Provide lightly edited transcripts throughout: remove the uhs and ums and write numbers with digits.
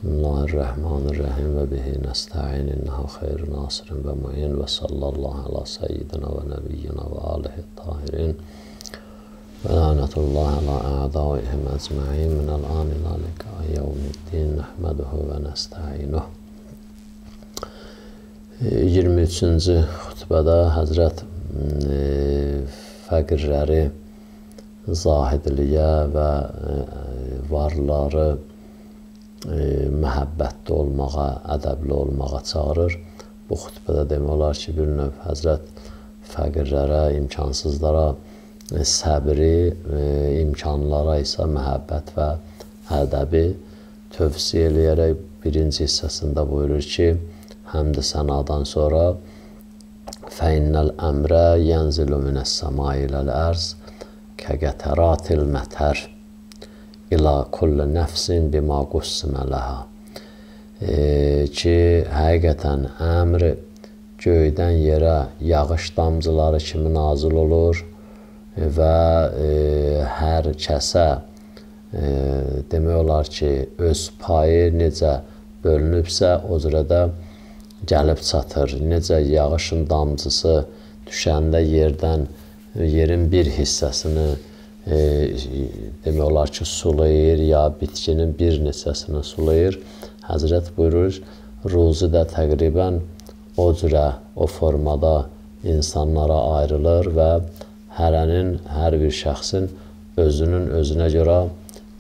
Bismillahirrahmanirrahim ve bihi nesta'in innehu hayru nasirin ve mu'in ve sallallahu ala seyyidina ve nebiyyina ve alihi tahirin ve lanetullahi ala a'daihim ecma'in minel an ila liqa'i yevmiddin nehmeduhu ve nesta'inuh. 23-cü xutbədə Həzrət fəqirləri zahidliyə və varları məhəbbətli olmağa, ədəbli olmağa çağırır. Bu xutbədə demək olar ki, bir növ Həzrət fəqirlərə, imkansızlara səbri, imkanlara isə məhəbbət və ədəbi tövsiyə eləyərək birinci hissəsində buyurur ki, həmd-i sənadan sonra fəinnəl əmrə yənzilu minəs-səmai iləl-ərz kəqətəratil mətər İla kulli nəfsin bima qussimə ləhə. Ki, həqiqətən əmr göydən yerə yağış damcıları kimi nazil olur və hər kəsə demək olar ki, öz payı necə bölünübsə, o cürə də gəlib çatır. Necə yağışın damcısı düşəndə yerin bir hissəsini demək olar ki, sulayır ya bitkinin bir neçəsini sulayır. Həzrət buyurur, ruzi də təqribən o cürə, o formada insanlara ayrılır və hər bir şəxsin özünün özünə görə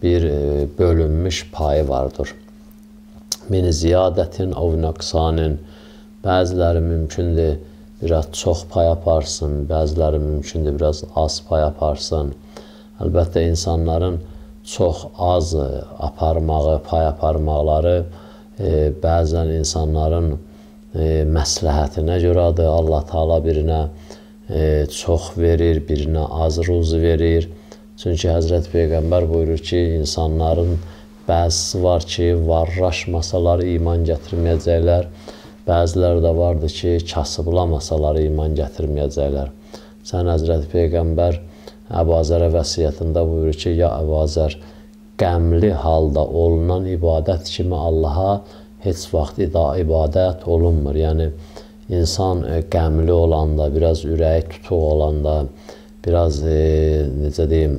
bir bölünmüş payı vardır. Min ziyadətin av nöqsanin, bəziləri mümkündür biraz çox pay aparsın, bəziləri mümkündür biraz az pay aparsın. Əlbəttə, insanların çox az pay aparmaqları bəzən insanların məsləhətinə görədir. Allah Teala birinə çox verir, birinə az ruzi verir. Çünki Həzrət Peyğəmbər buyurur ki, insanların bəzisi var ki, varraşmasalar iman gətirməyəcəklər. Bəziləri də vardır ki, kasıblamasalar iman gətirməyəcəklər. Sən Həzrət Peyğəmbər Əbu Azərə vəsiyyətində buyurur ki, ya Əbu Azər, qəmli halda olunan ibadət kimi Allaha heç vaxt ibadət olunmur. Yəni, insan qəmli olanda, biraz ürəyi tutuq olanda, biraz, necə deyim,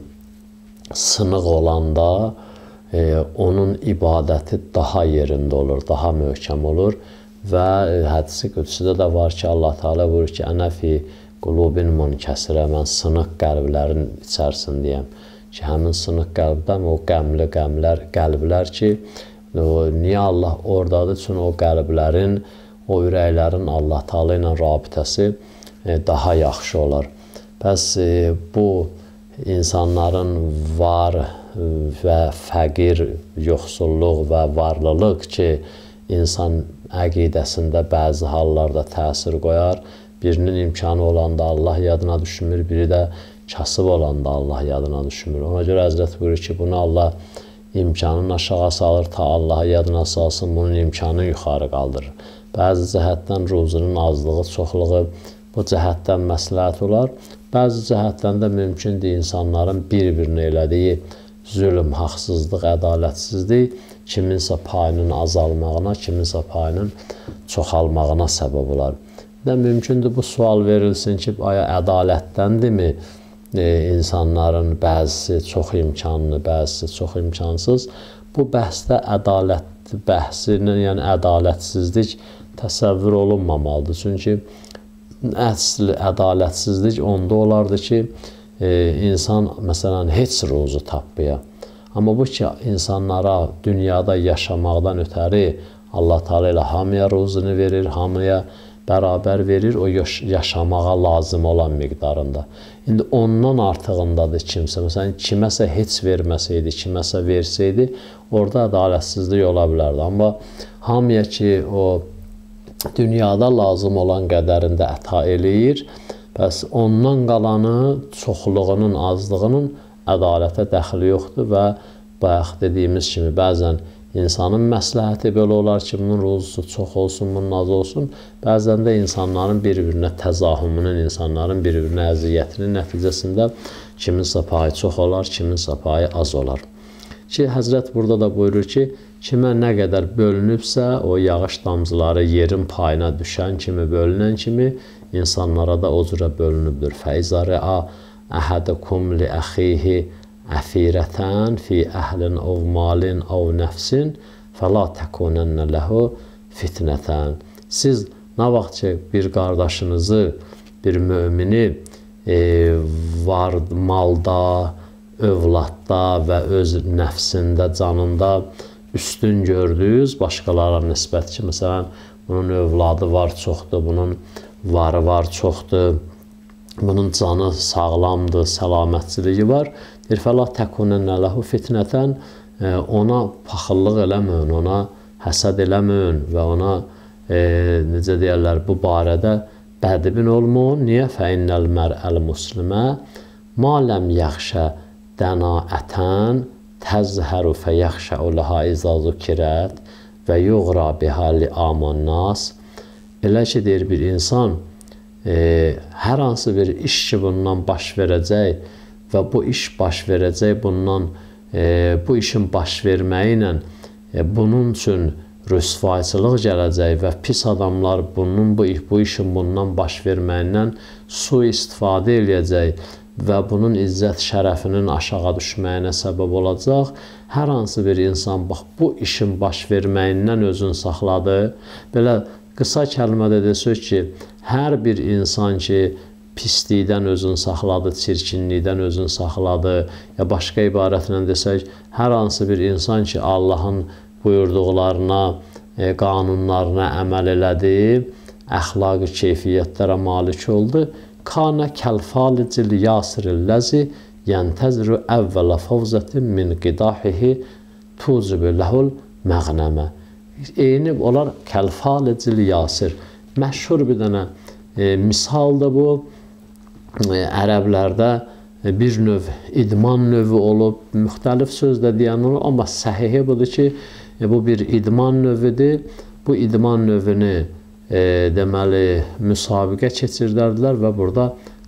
sınıq olanda, onun ibadəti daha yerində olur, daha möhkəm olur və hədisi qüdsüdə də var ki, Allah Teala buyurur ki, ənəfi qulubin münkəsirə, mən sınıq qəlblərin içərisindəyəm ki, həmin sınıq qəlbdən o qəmli qəlblər ki, niyə Allah oradadır? Çünki o qəlblərin, o ürəklərin Allah Teala ilə rabitəsi daha yaxşı olar. Bəs bu insanların var və fəqir, yoxsulluq və varlılıq ki, insan əqidəsində bəzi hallarda təsir qoyar. Birinin imkanı olanda Allah yadına düşmür, biri də kasıb olanda Allah yadına düşmür. Ona görə Həzrət buyurur ki, bunu Allah imkanını aşağı salır, ta Allah yadına salsın, bunun imkanını yuxarı qaldırır. Bəzi cəhətdən ruzunun azlığı, çoxluğu bu cəhətdən məsləhət olar. Bəzi cəhətdən də mümkündür insanların bir-birinə elədiyi zülm, haqsızlıq, ədalətsizlik kiminsə payının azalmağına, kiminsə payının çoxalmağına səbəb olar. Və mümkündür bu sual verilsin ki, aya ədalətdəndirmi insanların bəzisi çox imkanlı, bəzisi çox imkansız? Bu bəhsdə ədalət bəhsinin, yəni ədalətsizlik təsəvvür olunmamalıdır. Çünki əsl ədalətsizlik onda olardı ki, insan məsələn heç ruzu tapmaya. Amma bu ki, insanlara dünyada yaşamaqdan ötəri Allah Teala ilə hamıya ruzunu verir, hamıya bərabər verir, o yaşamağa lazım olan miqdarında. İndi ondan artığındadır kimsə. Məsələn, kiməsə heç verməsəydi, kiməsə versəydi, orada ədalətsizlik ola bilərdi. Amma hamıya ki, o dünyada lazım olan qədərində əta eləyir, bəs ondan qalanı, çoxluğunun, azlığının ədalətə dəxli yoxdur və bayaq dediyimiz kimi bəzən İnsanın məsləhəti belə olar ki, bunun ruzusu çox olsun, bunun az olsun. Bəzən də insanların bir-birinə təzahümünün, insanların bir-birinə əziyyətinin nəticəsində kiminsə payı çox olar, kiminsə payı az olar. Ki, Həzrət burada da buyurur ki, kimə nə qədər bölünübsə, o yağış damcıları yerin payına düşən kimi, bölünən kimi, insanlara da o cürə bölünübdür. Fəizə rə'a əhədəkum li əxihi əfirətən fi əhlin ov malin ov nəfsin fəla təkunənnə ləhu fitnətən. Siz nə vaxt ki, bir qardaşınızı, bir mümini var malda, övladda və öz nəfsində, canında üstün gördünüz başqalarına nisbət ki, məsələn, bunun övladı var, çoxdur, bunun varı var, çoxdur, bunun canı sağlamdır, səlamətçiliyi var. Deyir, fəla təkunənnə ləhu fitnətən, ona paxıllıq eləməyin, ona həsəd eləməyin və ona, necə deyərlər, bu barədə bədibin olmayın. Niyə? Fəinnəl mər'əl muslimə ma ləm yaxşə dənaətən təzhəru fəyəxşəu ləhə izə zükirət və yuğra bihə li amannas. Elə ki, deyir, bir insan hər hansı bir iş ki, bundan baş verəcək və bu iş baş verəcək, bundan, bu işin baş verməyi ilə bunun üçün rüsvayçılıq gələcək və pis adamlar bu işin bundan baş verməyindən sui-istifadə eləyəcək və bunun izzət şərəfinin aşağı düşməyinə səbəb olacaq. Hər hansı bir insan bax, bu işin baş verməyindən özünü saxladı. Belə qısa kəlmədə desək ki, hər bir insan ki, pislikdən özünü saxladı, çirkinlikdən özünü saxladı, ya başqa ibarətlə desək, hər hansı bir insan ki, Allahın buyurduqlarına, qanunlarına əməl elədi, əxlaqi keyfiyyətlərə malik oldu. Kana kəlfalicil yasiril-ləzi yəntəziru əvvələ fəvzətin min qidahihi tucibu ləhul məğnəmə. Eyni olar kəlfalicil yasir. Məşhur bir dənə misaldır bu. Ərəblərdə bir növ idman növü olub, müxtəlif sözlə deyən olur, amma səhihi budur ki, bu bir idman növüdür. Bu idman növünü deməli, müsabiqə keçirdərdilər və burada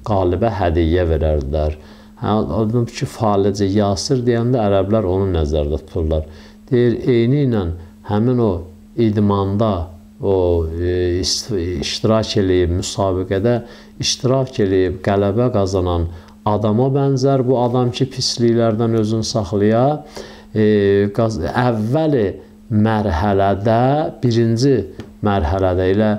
qalibə hədiyyə verərdilər. Adım ki, falicə yasir deyəndə ərəblər onu nəzərdə tuturlar. Deyir, eyni ilə həmin o idmanda iştirak eləyib, müsabiqədə iştirak eləyib, qələbə qazanan adama bənzər. Bu adam ki, pisliklərdən özünü saxlaya, əvvəli mərhələdə, birinci mərhələdə ilə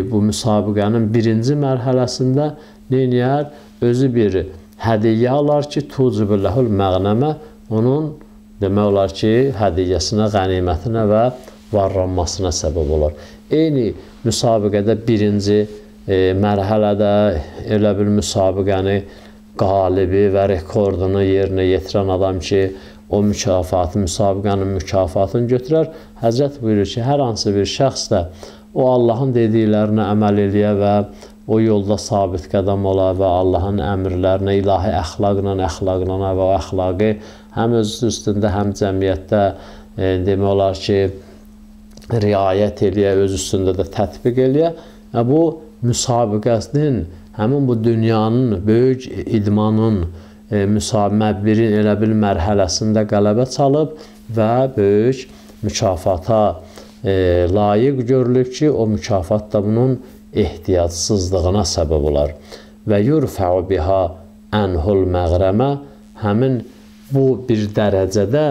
bu müsabiqənin birinci mərhələsində neyniyər? Özü bir hədiyyə alar ki, tucibu ləhul məğnəmə, onun demək olar ki, hədiyyəsinə, qənimətinə və varlanmasına səbəb olar. Eyni müsabiqədə birinci mərhələdə elə bir müsabiqəni qalibi və rekordunu yerinə yetirən adam ki, o mükafatı, müsabiqənin mükafatını götürər. Həzrət buyurur ki, hər hansı bir şəxs də o Allahın dediklərinə əməl eləyə və o yolda sabit qədəm ola və Allahın əmrlərinə, ilahi əxlaqla və o əxlaqı həm özü üstündə, həm cəmiyyətdə demək olar ki, riayət eləyə, öz üstündə də tətbiq eləyə. Bu müsabiqəsinin, həmin bu dünyanın, böyük idmanın, müsabiqənin elə bir mərhələsində qələbə çalıb və böyük mükafata layiq görülür ki, o mükafat da bunun ehtiyacsızlığına səbəb olar. Və yurfəu biha ənhul məğrəmə, həmin bu bir dərəcədə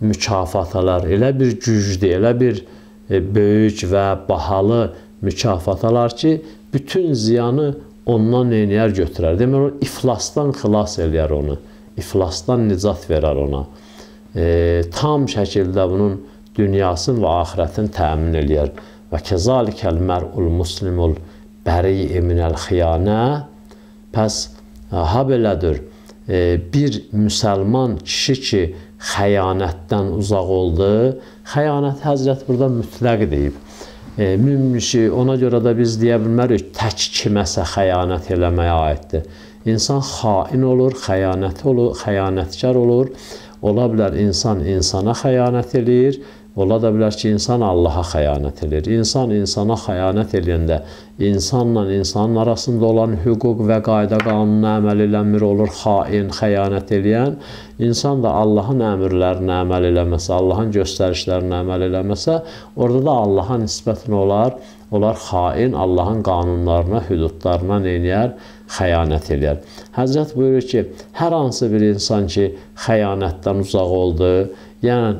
mükafatalar elə bir güclü, elə bir böyük və bahalı mükafatalar ki, bütün ziyanı ondan neynəyər götürər. Demək, iflasdan xilas eləyər onu, iflasdan nicat verər ona. Tam şəkildə bunun dünyasını və axirətini təmin eləyər. Və kəzalikəl mər'ul muslimul bəri minəl xiyanə. Pəs, ha belədir, bir müsəlman kişi ki, xəyanətdən uzaq oldu, xəyanət Həzrət burada mütləq deyib. Ona görə də biz deyə bilmərik, tək kiməsə xəyanət eləməyə aiddir. İnsan xain olur, xəyanətkar olur. Ola bilər insan insana xəyanət eləyir Ola da bilər ki, insan Allaha xəyanət edir. İnsan insana xəyanət eləyəndə, insanla insanın arasında olan hüquq və qayda qanununa əməl eləmir, olur xain, xəyanət eləyən. İnsan da Allahın əmrlərinə əməl eləməsə, Allahın göstərişlərinə əməl eləməsə, orada da Allaha nisbətən onlar xain, Allahın qanunlarına, hüdudlarına neynəyər? Xəyanət eləyər. Həzrət buyurur ki, hər hansı bir insan ki, xəyanətdən uzaq oldu, yəni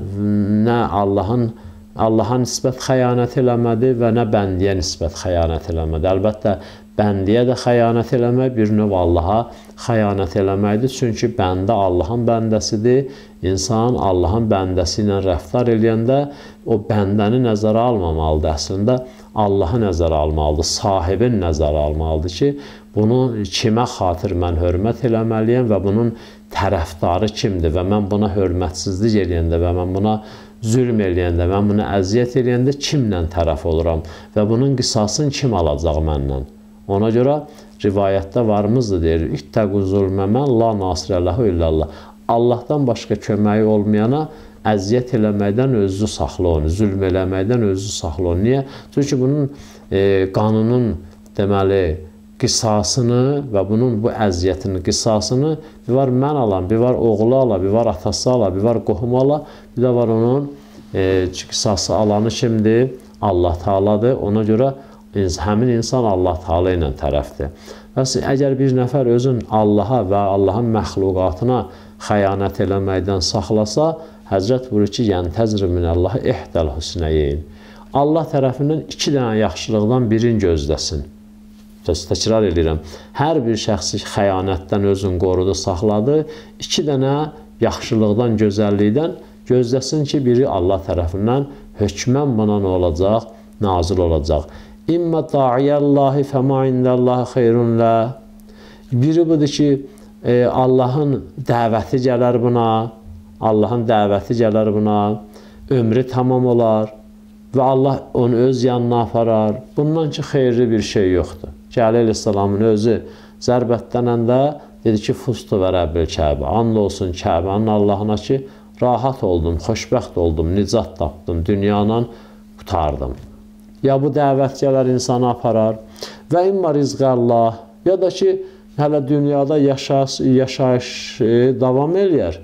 nə Allaha nisbət xəyanət eləmədi və nə bəndiyə nisbət xəyanət eləmədi. Əlbəttə, bəndiyə də xəyanət eləmək bir növ Allaha xəyanət eləməkdir. Çünki bəndə Allahın bəndəsidir. İnsan Allahın bəndəsi ilə rəftar eləyəndə o bəndəni nəzərə almamalıdır. Əslində, Allahı nəzərə almalıdır, sahibin nəzərə almalıdır ki, bunu kimə xatir mən hörmət eləməliyəm və bunun tərəfdarı kimdir və mən buna hörmətsizlik eləyəndə və mən buna zülm eləyəndə, mən buna əziyyət eləyəndə kimlə tərəf oluram və bunun qisasını kim alacaq məndən? Ona görə rivayətdə varımızdır, deyir, İttəqu zulmə mən la nasirə ləhu illallah. Allahdan başqa köməyi olmayana əziyyət eləməkdən özünü saxla onu, zülm eləməkdən özünü saxla onu. Niyə? Çünki bunun qanunun deməli, qisasını və bunun bu əziyyətinin qisasını bir var mən alam, bir var oğlu ala, bir var atası ala, bir var qohumu ala, bir də var onun qisası alanı kimdir? Allah Teala'dır. Ona görə həmin insan Allah Teala ilə tərəfdir. Bəs əgər bir nəfər özün Allaha və Allahın məxluqatına xəyanət eləməkdən saxlasa, Həzrət buyurur ki, yəntəzr minəllahi ihdəl husnəyin. Allah tərəfindən 2 dənə yaxşılıqdan birini gözləsin. Təkrar edirəm. Hər bir şəxsi xəyanətdən özünü qorudu, saxladı. 2 dənə yaxşılıqdan, gözəllikdən gözləsin ki, biri Allah tərəfindən hökmən buna nə olacaq? Nazil olacaq. İmmə da'iyyəllahi fəma indəllahi xeyrun lə. Biri budur ki, Allahın dəvəti gələr buna, Allahın dəvəti gələr buna, ömrü tamam olar və Allah onu öz yanına aparar. Bundan ki, xeyirli bir şey yoxdur. Cəli əleyhissalamın özü zərbətdənəndə dedi ki, fustu və Rəbbil Kəbə. And olsun Kəbənin Allahına ki, rahat oldum, xoşbəxt oldum, nicat tapdım, dünyadan qutardım. Ya bu dəvətçələr insanı aparar və imma rizqəllah, ya da ki, hələ dünyada yaşayış davam eləyər.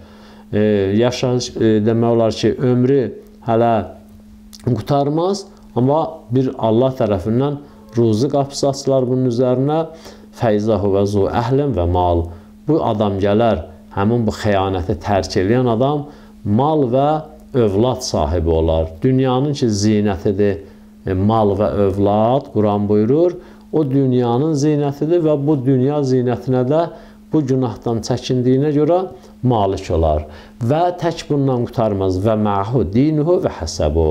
Yaşayış demək olar ki, ömrü hələ qutarmaz, amma bir Allah tərəfindən ruzi qapısı açılar bunun üzərinə, fəyzəhu və zu əhlin və mal. Bu adam gələr, həmin bu xəyanəti tərk edən adam mal və övlad sahibi olar. Dünyanın ki, zinətidir, mal və övlad, Quran buyurur, o dünyanın zinətidir və bu dünya zinətinə də bu günahdan çəkindiyinə görə malik olar. Və tək bundan qutarmaz və məhu dinuhu və həsəbu.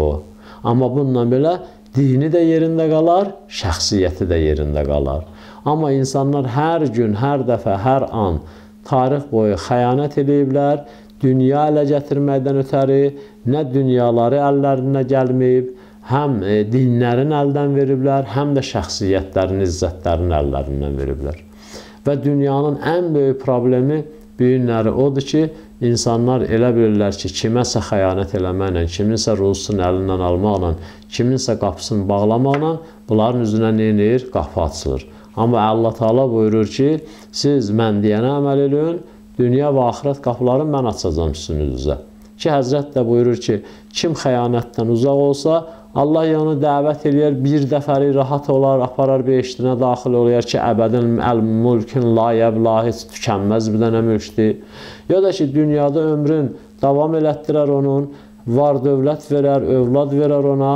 Amma bununla belə dini də yerində qalar, şəxsiyyəti də yerində qalar. Amma insanlar hər gün, hər dəfə, hər an tarix boyu xəyanət ediblər, dünya ələ gətirməkdən ötəri nə dünyaları əllərinə gəlməyib, həm dinlərin əldən veriblər, həm də şəxsiyyətlərin, izzətlərin əllərindən veriblər. Və dünyanın ən böyük problemi büyünləri odur ki, insanlar elə bilirlər ki, kiməsə xəyanət eləməklə, kiminsə ruzusunu əlindən almaqla, kiminsə qapısını bağlamaqla bunların üzünə neyinir? Qapı açılır. Amma Allah Teala buyurur ki, siz mən deyənə əməl edin, dünya və axirət qapılarını mən açacağım sizin üzünüzə. Ki, Həzrət də buyurur ki, kim xəyanətdən uzaq olsa, Allah onu dəvət edir, bir dəfəri rahat olar, aparar bir eşdinə daxil olar ki, əbədin əl-mülkün layəb-lahi tükənməz bir dənə mülkdir. Ya da ki, dünyada ömrün davam elətdirər onun, var dövlət verər, övlad verər ona.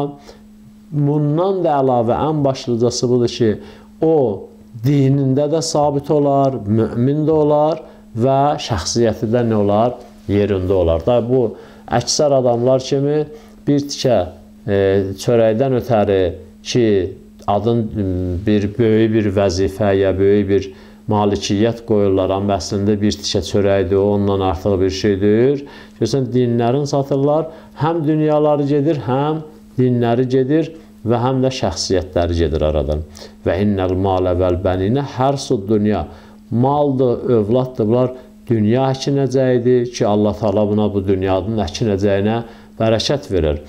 Bundan da əlavə ən başlıcası budur ki, o dinində də sabit olar, mümin də olar və şəxsiyyəti də nə olar? Yerində olar. Da bu, əksər adamlar kimi bir tikə çörəkdən ötəri ki, adın bir böyük bir vəzifə ya böyük bir malikiyyət qoyurlar, amma əslində bir tikə çörəkdir, ondan artıq bir şeydir. Görürsən, dinlərin satırlar, həm dünyaları gedir, həm dinləri gedir və həm də şəxsiyyətləri gedir aradan. Və innəl malə vəl bəninə hərsud dünya. Maldır, övladdır, bunlar dünya əkinəcəyidir ki, Allah Teala buna bu dünyanın əkinəcəyinə bərəkət verir.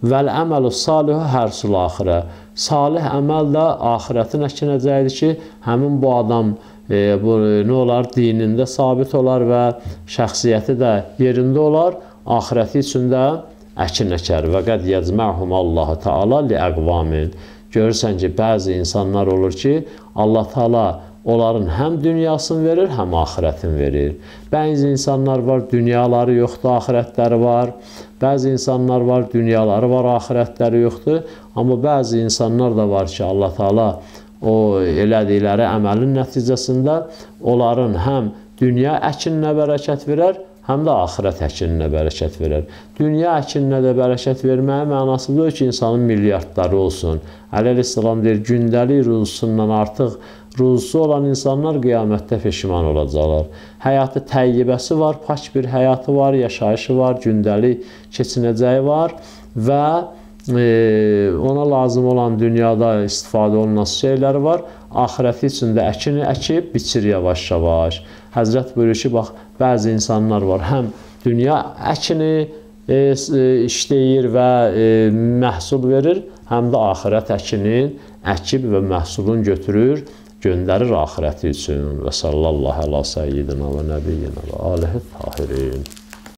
Vəl əməlu salihu hərsul axirə. Salih əməl də axirətin əkinəcəkdir ki, həmin bu adam nə olar? Dinində sabit olar və şəxsiyyəti də yerində olar, axirəti üçün də əkin əkər. Və qəd yəcməhum Allah-u Teala li-əqvamin. Görürsən ki, bəzi insanlar olur ki, Allah Teala onların həm dünyasını verir, həm axirətini verir. Bəzi insanlar var, dünyaları yoxdur, axirətləri var. Bəzi insanlar var, dünyaları var, axirətləri yoxdur. Amma bəzi insanlar da var ki, Allah Teala o elədikləri əməlin nəticəsində onların həm dünya əkininə bərəkət verər, həm də axirət əkininə bərəkət verər. Dünya əkininə də bərəkət verməyə mənası deyil ki, insanın milyardları olsun. Əli əleyhissalam deyir, gündəlik ruzusundan artıq ruzusu olan insanlar qiyamətdə peşiman olacaqlar. Həyatı təyyibəsi var, pak bir həyatı var, yaşayışı var, gündəlik keçinəcəyi var və ona lazım olan dünyada istifadə olunan şeyləri var. Axirəti üçün də əkini əkib, biçir yavaş-yavaş. Həzrət buyurur ki, bax, bəzi insanlar var, həm dünya əkini işləyir və məhsul verir, həm də axirət əkinin əkib və məhsulun götürür, göndərir axirəti üçün. Və sallallahu əla səyyidina və nəbiyyina və alihi tahirin.